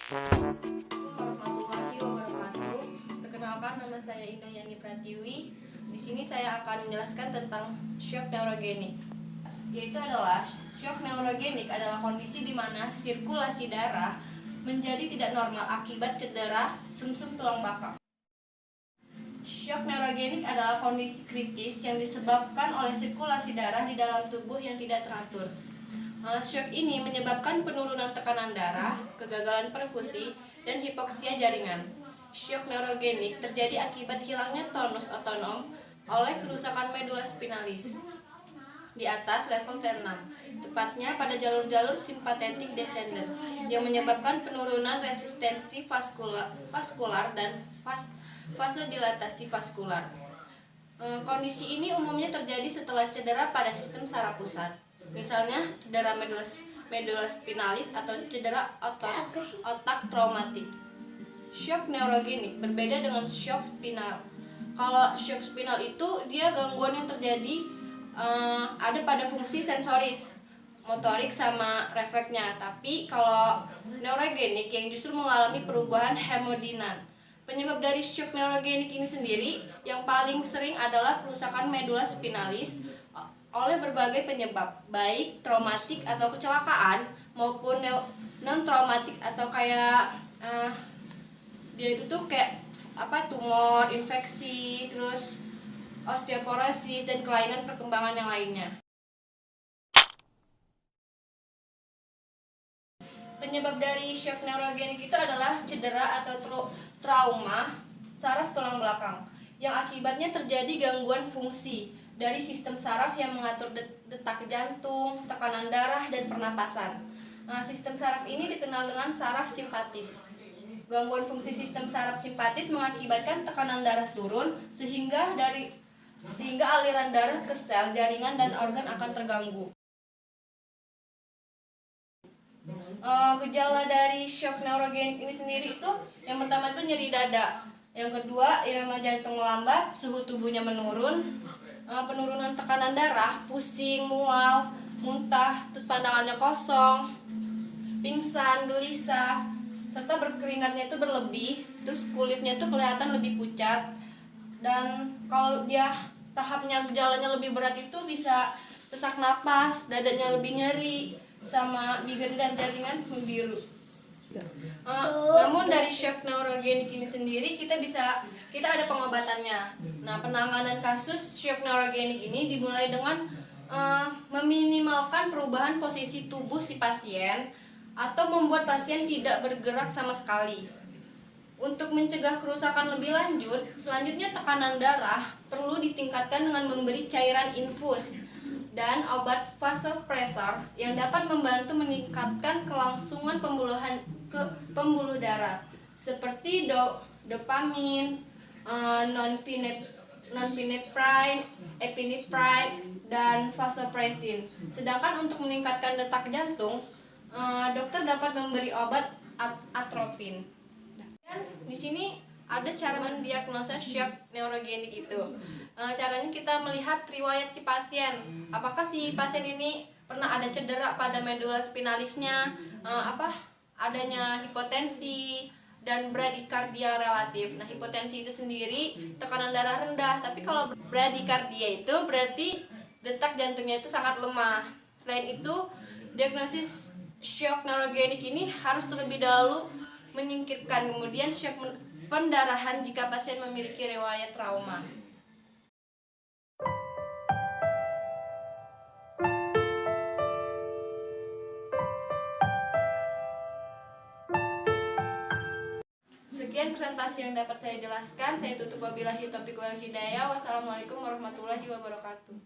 Warahmatullahi wabarakatuh. Perkenalkan, nama saya Indah Yani Pratiwi. Di sini saya akan menjelaskan tentang shock neurogenik. Yaitu adalah shock neurogenik adalah kondisi di mana sirkulasi darah menjadi tidak normal akibat cedera sumsum tulang belakang. Shock neurogenik adalah kondisi kritis yang disebabkan oleh sirkulasi darah di dalam tubuh yang tidak teratur. Shock ini menyebabkan penurunan tekanan darah, kegagalan perfusi, dan hipoksia jaringan. Shock neurogenik terjadi akibat hilangnya tonus otonom oleh kerusakan medula spinalis di atas level T6, tepatnya pada jalur-jalur simpatetik descendent, yang menyebabkan penurunan resistensi vaskular dan vasodilatasi vaskular. Kondisi ini umumnya terjadi setelah cedera pada sistem saraf pusat, misalnya cedera medula spinalis atau cedera otak traumatik. Shock neurogenik berbeda dengan shock spinal. Kalau shock spinal itu dia gangguan yang terjadi ada pada fungsi sensoris, motorik sama refleksnya. Tapi kalau neurogenik yang justru mengalami perubahan hemodinam. Penyebab dari shock neurogenik ini sendiri yang paling sering adalah kerusakan medula spinalis oleh berbagai penyebab, baik traumatik atau kecelakaan maupun non traumatik atau kayak dia itu tuh kayak tumor, infeksi, terus osteoporosis dan kelainan perkembangan yang lainnya. Penyebab dari shock neurogenik itu adalah cedera atau trauma saraf tulang belakang yang akibatnya terjadi gangguan fungsi dari sistem saraf yang mengatur detak jantung, tekanan darah, dan pernapasan. Sistem saraf ini dikenal dengan saraf simpatis. Gangguan fungsi sistem saraf simpatis mengakibatkan tekanan darah turun sehingga aliran darah ke sel, jaringan, dan organ akan terganggu. Gejala dari shock neurogenik ini sendiri itu yang pertama itu nyeri dada, yang kedua irama jantung melambat, suhu tubuhnya menurun, penurunan tekanan darah, pusing, mual, muntah, terus pandangannya kosong, pingsan, gelisah, serta berkeringatnya itu berlebih, terus kulitnya itu kelihatan lebih pucat. Dan kalau dia tahapnya gejalanya lebih berat itu bisa sesak napas, dadanya lebih nyeri, sama bibir dan jaringan membiru. Namun dari shock neurogenik ini sendiri kita ada pengobatannya. Penanganan kasus shock neurogenik ini dimulai dengan meminimalkan perubahan posisi tubuh si pasien atau membuat pasien tidak bergerak sama sekali. Untuk mencegah kerusakan lebih lanjut, selanjutnya tekanan darah perlu ditingkatkan dengan memberi cairan infus dan obat vasopresor yang dapat membantu meningkatkan kelangsungan pembuluh darah seperti dopamin, nonepinephrine, epinephrine, dan vasopressin. Sedangkan untuk meningkatkan detak jantung, dokter dapat memberi obat atropin. Dan di sini ada cara mendiagnosa shock neurogenik itu. Caranya kita melihat riwayat si pasien. Apakah si pasien ini pernah ada cedera pada medula spinalisnya, adanya hipotensi dan bradikardia relatif. Hipotensi itu sendiri tekanan darah rendah, tapi kalau bradikardia itu berarti detak jantungnya itu sangat lemah. Selain itu, diagnosis shock neurogenik ini harus terlebih dahulu menyingkirkan kemudian shock pendarahan jika pasien memiliki riwayat trauma. Sekian presentasi yang dapat saya jelaskan. Saya tutup wabillahi taufiq wal hidayah. Wassalamualaikum warahmatullahi wabarakatuh.